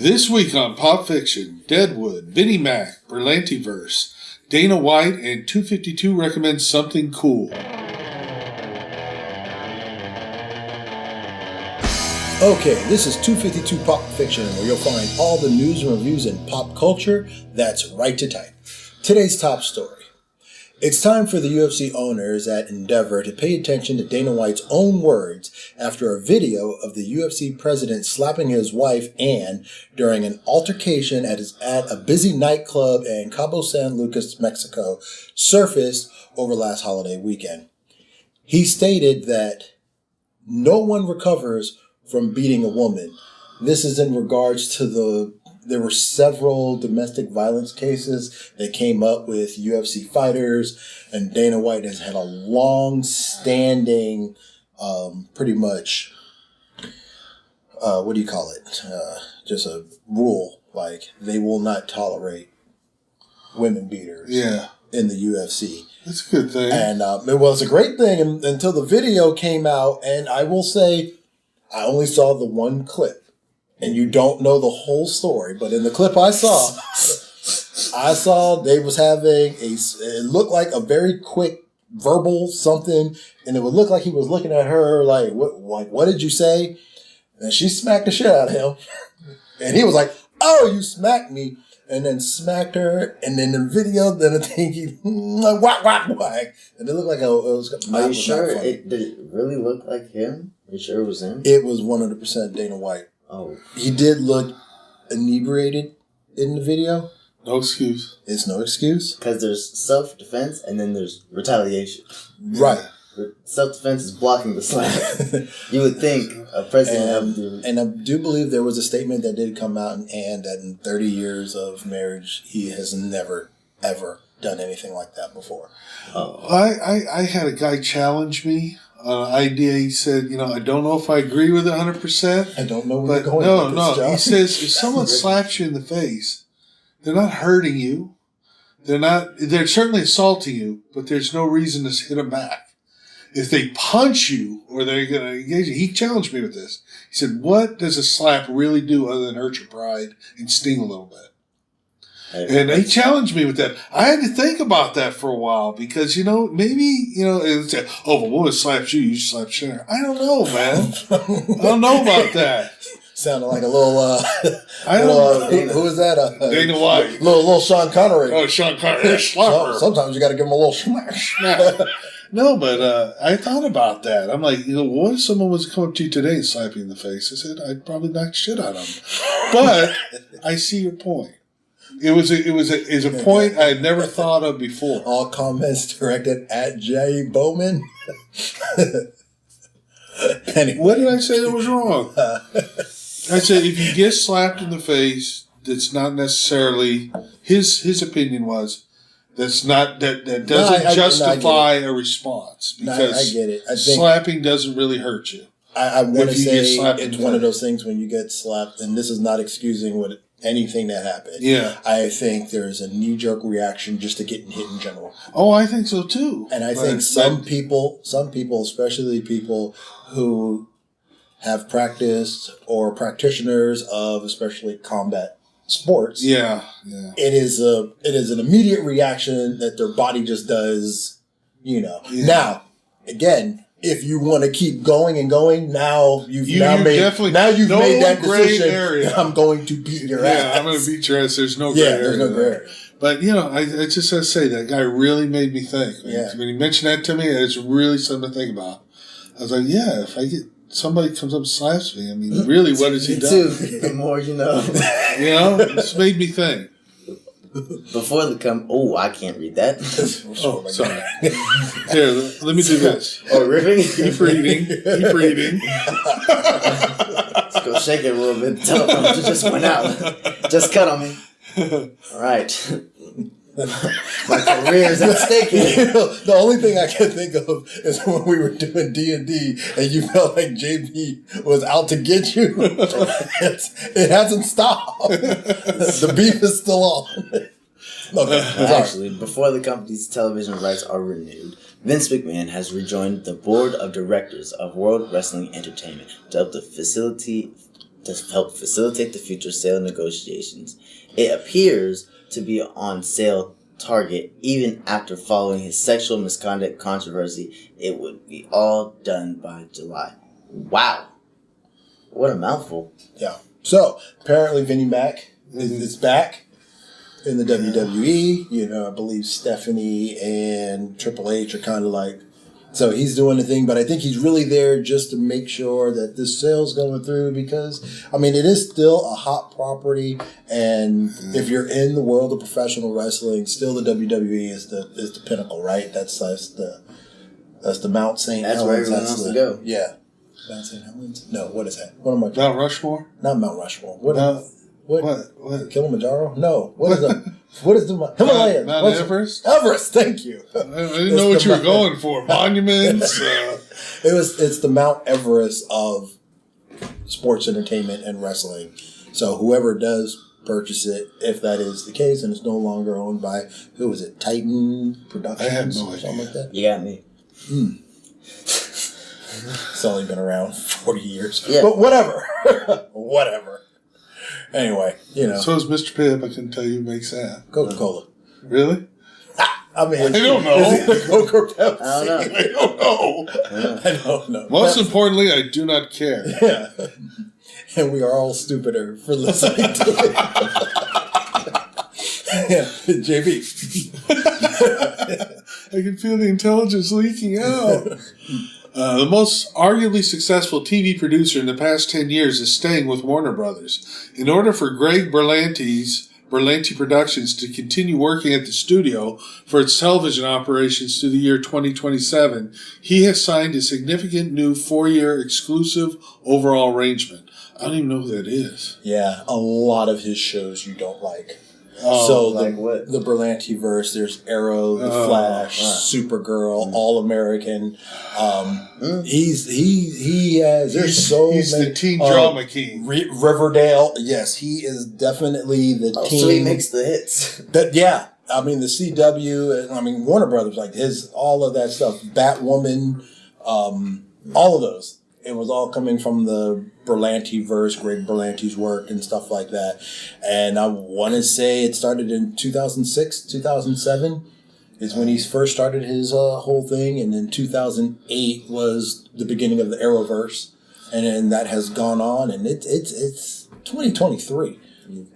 This week on Pop Fiction, Deadwood, Vinnie Mac, Berlanti Verse, Dana White, and 252 recommends something cool. Okay, this is 252 Pop Fiction, where you'll find all the news and reviews in pop culture that's right to type. Today's top story. It's time for the UFC owners at Endeavor to pay attention to Dana White's own words after a video of the UFC president slapping his wife Ann during an altercation at a busy nightclub in Cabo San Lucas, Mexico, surfaced over last holiday weekend. He stated that no one recovers from beating a woman. This is in regards to there were several domestic violence cases that came up with UFC fighters, and Dana White has had a long-standing, pretty much, just a rule, like they will not tolerate women beaters in the UFC. That's a good thing. And it was a great thing until the video came out, and I will say I only saw the one clip. And you don't know the whole story, but in the clip I saw they was having it looked like a very quick verbal something, and it would look like he was looking at her like, what did you say? And she smacked the shit out of him. And he was like, oh, you smacked me. And then smacked her, and then the video, then I think he whack, and it looked like it was. Are you sure? Did it really look like him? Are you sure it was him? It was 100% Dana White. Oh. He did look inebriated in the video. No excuse. It's no excuse. Because there's self-defense and then there's retaliation. Right. Self-defense is blocking the slap. You would think a president and I do believe there was a statement that did come out and that in 30 years of marriage, he has never, ever done anything like that before. Oh. I had a guy challenge me on an idea. He said, I don't know if I agree with it 100%. I don't know where you're going with this, John. He says, if someone slaps you in the face, they're not hurting you. They're certainly assaulting you, but there's no reason to hit them back. If they punch you or they're going to engage you, he challenged me with this. He said, what does a slap really do other than hurt your pride and sting a little bit? And he challenged me with that. I had to think about that for a while because, maybe, it's if a woman slaps you, you slap her. I don't know, man. I don't know about that. Sounded like a little, I don't know. Who is that? Dana White. Little Sean Connery. Oh, Sean Connery. Sometimes you got to give him a little smash. No, but I thought about that. I'm like, what if someone was coming up to you today and slap you in the face? I said, I'd probably knock shit out of them. But I see your point. It was a point I had never thought of before. All comments directed at Jay Bowman. Anyway. What did I say that was wrong? I said if you get slapped in the face, that's not necessarily his opinion was that doesn't justify a response because I get it. I think slapping doesn't really hurt you. I want to say it's one of those things when you get slapped, and this is not excusing anything that happened. Yeah. I think there's a knee-jerk reaction just to getting hit in general. Oh, I think so too. And I think some people, especially people who have practiced or practitioners of especially combat sports. Yeah. It is an immediate reaction that their body just does, Yeah. Now, again, if you want to keep going and going, now you've made that decision. Area. I'm going to beat your ass. Yeah, I'm going to beat your ass. There's no gray area. There's no gray area. But, I just got to say, that guy really made me think. When he mentioned that to me, it's really something to think about. I was like, if I get somebody comes up and slaps me, really, what has he done? Too, the more you know. It's made me think. Before I can't read that. Sorry. Here, let me do this. Oh, ripping? Keep reading. Let's go shake it a little bit. The teleprompter just went out. Just cut on me. All right. My career is at stake here. The only thing I can think of is when we were doing D&D and you felt like JP was out to get you. It hasn't stopped. The beef is still on. Actually, before the company's television rights are renewed, Vince McMahon has rejoined the board of directors of World Wrestling Entertainment to help to help facilitate the future sale negotiations. It appears to be on sale target even after following his sexual misconduct controversy. It would be all done by July. Wow. What a mouthful. Yeah. So, apparently Vinnie Mac is back in the WWE. You know, I believe Stephanie and Triple H are kind of like, so he's doing the thing, but I think he's really there just to make sure that this sale's going through because, I mean, it is still a hot property, and if you're in the world of professional wrestling, still the WWE is the pinnacle, right? That's the Mount St. Helens. That's where everyone wants to go. Yeah. Mount St. Helens? No, what is that? What am I talking Mount Rushmore? Not Mount Rushmore. What? Kilimanjaro? No. What is the Himalayas? Mount Everest? Everest, thank you. I didn't know what you were going for. Monuments? It's the Mount Everest of sports entertainment and wrestling. So whoever does purchase it, if that is the case, and it's no longer owned by, who is it, Titan Productions? I have no or something like that? You got me. It's only been around 40 years. Yeah. But whatever. Whatever. Anyway, you know. So is Mr. Pibb. I can tell you who makes that. Coca-Cola. Really? I mean, I don't know. Is it Coke or Pepsi? I don't know. I don't know. I don't know. Most importantly, I do not care. Yeah. And we are all stupider for listening to it. Yeah. JB. I can feel the intelligence leaking out. The most arguably successful TV producer in the past 10 years is staying with Warner Brothers. In order for Greg Berlanti Productions to continue working at the studio for its television operations through the year 2027, he has signed a significant new 4-year exclusive overall arrangement. I don't even know who that is. Yeah, a lot of his shows you don't like. Oh, so like what? The Berlanti verse, there's Arrow, The Flash, Supergirl, All American. He has. There's so he's many. the teen drama king. Riverdale. Yes, he is definitely the teen. So he makes the hits. Yeah. I mean the CW. I mean Warner Brothers, like all of that stuff. Batwoman. All of those. It was all coming from the Berlanti verse, Greg Berlanti's work and stuff like that. And I want to say it started in 2006, 2007 is when he first started his whole thing. And then 2008 was the beginning of the Arrowverse. And then that has gone on. And it's 2023.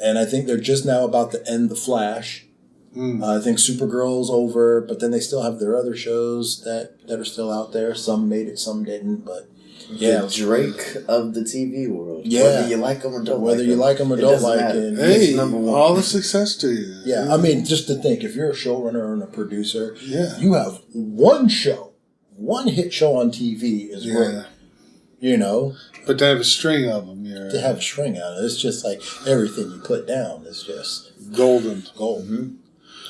And I think they're just now about to end The Flash. I think Supergirl's over, but then they still have their other shows that are still out there. Some made it, some didn't, but... Yeah, the Drake of the TV world. Yeah, whether you like him or don't. Whether you like him or don't like him. Hey, all the success to you. Yeah, I mean, just to think, if you're a showrunner and a producer, you have one hit show on TV is great. You know, but to have a string of them, to have a string out of it, it's just like everything you put down is just golden. Mm-hmm.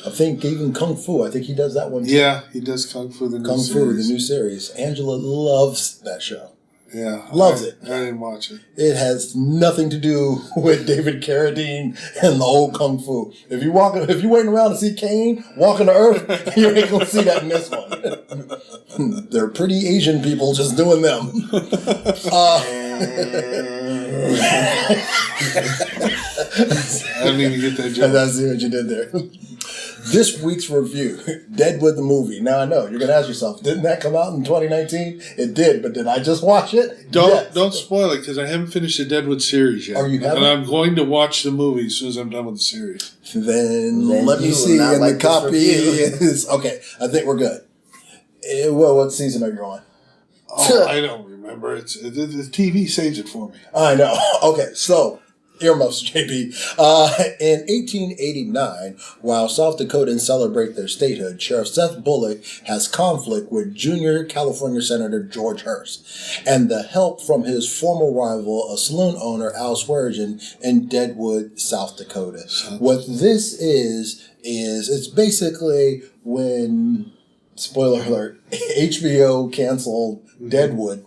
I think even Kung Fu. I think he does that one too. Yeah, he does Kung Fu, the new series. Angela loves that show. Yeah. Loves it. I didn't watch it. It has nothing to do with David Carradine and the old Kung Fu. If you waiting around to see Kane walking the earth, you ain't gonna see that in this one. They're pretty Asian people just doing them. I didn't even get that joke. That's what you did there. This week's review, Deadwood the movie. Now I know you're gonna ask yourself, didn't that come out in 2019? It did, but did I just watch it? Don't spoil it because I haven't finished the Deadwood series yet. Oh, you haven't? And I'm going to watch the movie as soon as I'm done with the series. Then let me see. And the copy is okay. I think we're good. Well, what season are you on? Oh, I don't remember. The TV saves it for me. I know. Okay, so earmuffs, JB. In 1889, while South Dakotans celebrate their statehood, Sheriff Seth Bullock has conflict with junior California Senator George Hearst and the help from his former rival, a saloon owner, Al Swearingen, in Deadwood, South Dakota. What this is it's basically when, spoiler alert, HBO canceled Deadwood.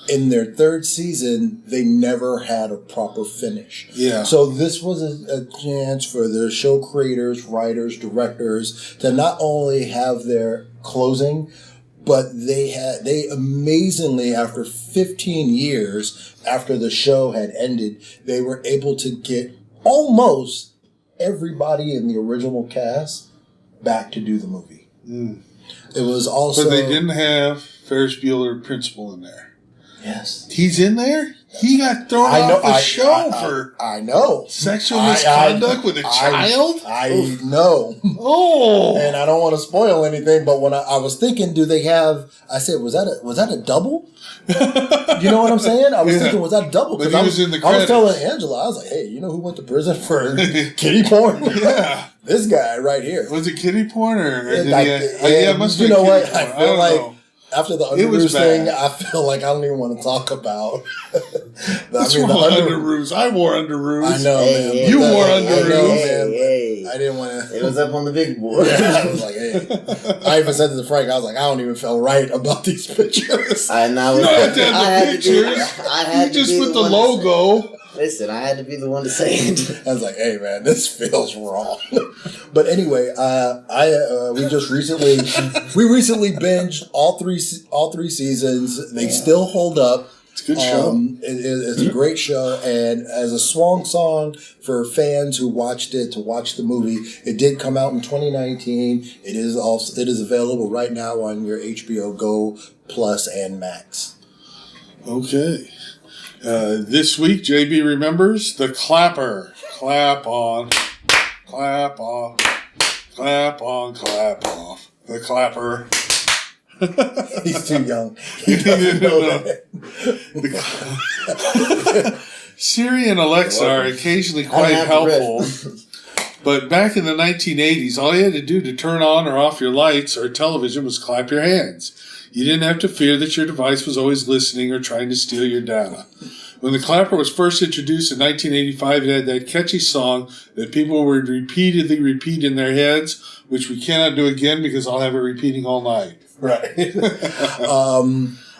In their third season, they never had a proper finish. Yeah. So this was a chance for the show creators, writers, directors to not only have their closing, But they amazingly, after 15 years after the show had ended, they were able to get almost everybody in the original cast back to do the movie. Mm. It was also... But they didn't have Ferris Bueller Principal in there. Yes. He's in there? He got thrown off the show for I know. Sexual misconduct with a child? I know. Oh. And I don't want to spoil anything, but when I was thinking, do they have... I said, was that a double? You know what I'm saying? I was thinking, was that a double? But he was in the I was credits. telling Angela, I was like, hey, you know who went to prison for kitty porn? Yeah. This guy right here. Was it kitty porn or did it must you be know kitty what? porn. I feel like... know. After the Underoos thing, I feel like I don't even want to talk about. What's wrong with Underoos? I wore Underoos. I know, man. Hey, You wore I know, Underoos. man. Hey. I didn't want to. It was up on the big board. Yeah, I was like, hey. I even said to Frank, I was like, I don't even feel right about these pictures. I know. You don't have to have the pictures. You just put the logo. Listen, I had to be the one to say it. I was like, hey, man, this feels wrong. But anyway, we recently binged all three seasons. They still hold up. It's a good show. It's a great show, and as a song for fans who watched it to watch the movie, it did come out in 2019. It is available right now on your HBO Go Plus and Max. Okay. This week, JB remembers the clapper. Clap on, clap off, clap on, clap off. The clapper. He's too young. He didn't know that. Siri and Alexa are occasionally quite helpful. But back in the 1980s, all you had to do to turn on or off your lights or television was clap your hands. You didn't have to fear that your device was always listening or trying to steal your data. When the clapper was first introduced in 1985, it had that catchy song that people would repeatedly repeat in their heads, which we cannot do again because I'll have it repeating all night. Right.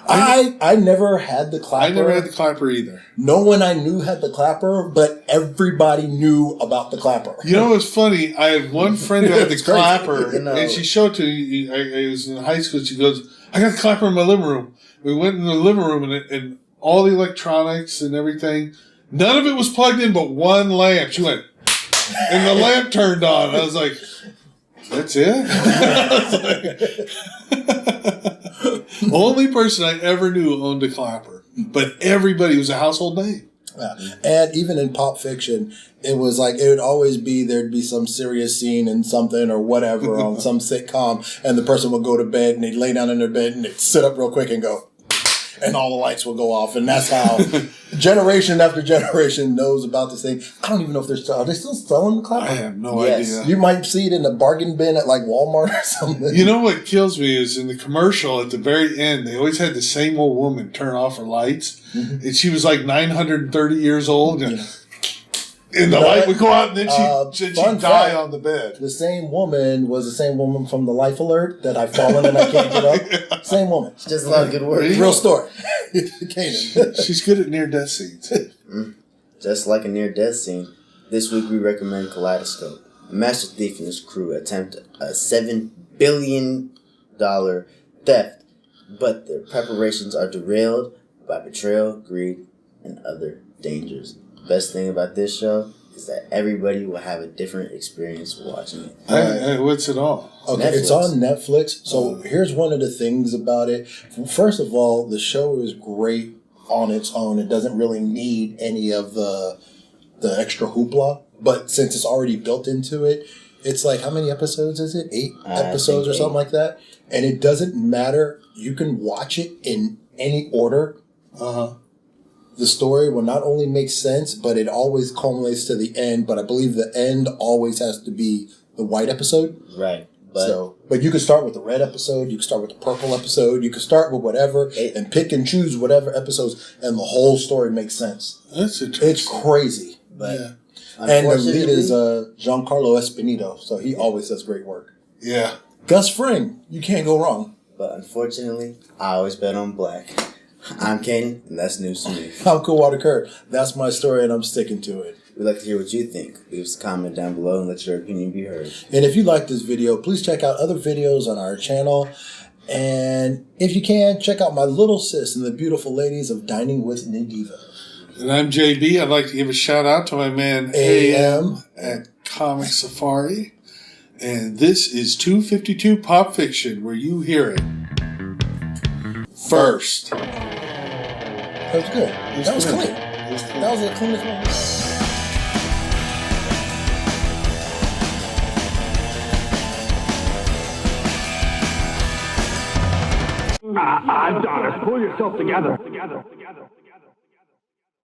I never had the clapper. I never had the clapper either. No one I knew had the clapper, but everybody knew about the clapper. You know what's funny? I had one friend who had the It's crazy. clapper, You know. and she showed it to me. I was in high school. She goes, I got the clapper in my living room. We went in the living room, and all the electronics and everything, none of it was plugged in but one lamp. She went, and the lamp turned on. I was like, that's it? Only person I ever knew owned a clapper. But everybody was a household name. Yeah. And even in Pop Fiction, it was like, it would always be, there'd be some serious scene in something or whatever on some sitcom, and the person would go to bed and they'd lay down in their bed and they'd sit up real quick and go, and all the lights will go off. And that's how generation after generation knows about this thing. I don't even know if are they still selling the clapper? I have no Yes. idea. You might see it in the bargain bin at like Walmart or something. You know what kills me is in the commercial at the very end, they always had the same old woman turn off her lights. Mm-hmm. And she was like 930 years old. And the light would go out and then she'd die on the bed. The same woman was the same woman from the Life Alert that I've fallen and I can't get up. Yeah. Same woman. It's just a lot of good work. Real story. Kanan. She's good at near-death scenes. Just like a near-death scene, this week we recommend Kaleidoscope. A master thief and his crew attempt a $7 billion theft, but their preparations are derailed by betrayal, greed, and other dangers. Best thing about this show is that everybody will have a different experience watching it. What's it on? Okay, Netflix. it's on Netflix. So here's one of the things about it. First of all, the show is great on its own. It doesn't really need any of the extra hoopla. But since it's already built into it, it's like, how many episodes is it? 8 episodes or something like that. And it doesn't matter. You can watch it in any order. The story will not only make sense, but it always culminates to the end. But I believe the end always has to be the white episode. Right. But you can start with the red episode. You can start with the purple episode. You can start with whatever and pick and choose whatever episodes, and the whole story makes sense. That's interesting. It's crazy. But yeah. And the lead is Giancarlo Esposito, so he always does great work. Yeah. Gus Fring, you can't go wrong. But unfortunately, I always bet on black. I'm Kanan, and that's news to me. I'm Cool Water Kurt. That's my story, and I'm sticking to it. We'd like to hear what you think. Leave us a comment down below and let your opinion be heard. And if you like this video, please check out other videos on our channel. And if you can, check out my little sis and the beautiful ladies of Dining with Nadiva. And I'm JB. I'd like to give a shout out to my man AM at Comic Safari. And this is 252 Pop Fiction, where you hear it first. That was good. That was clean. That was the cleanest one. Adonis, pull yourself together.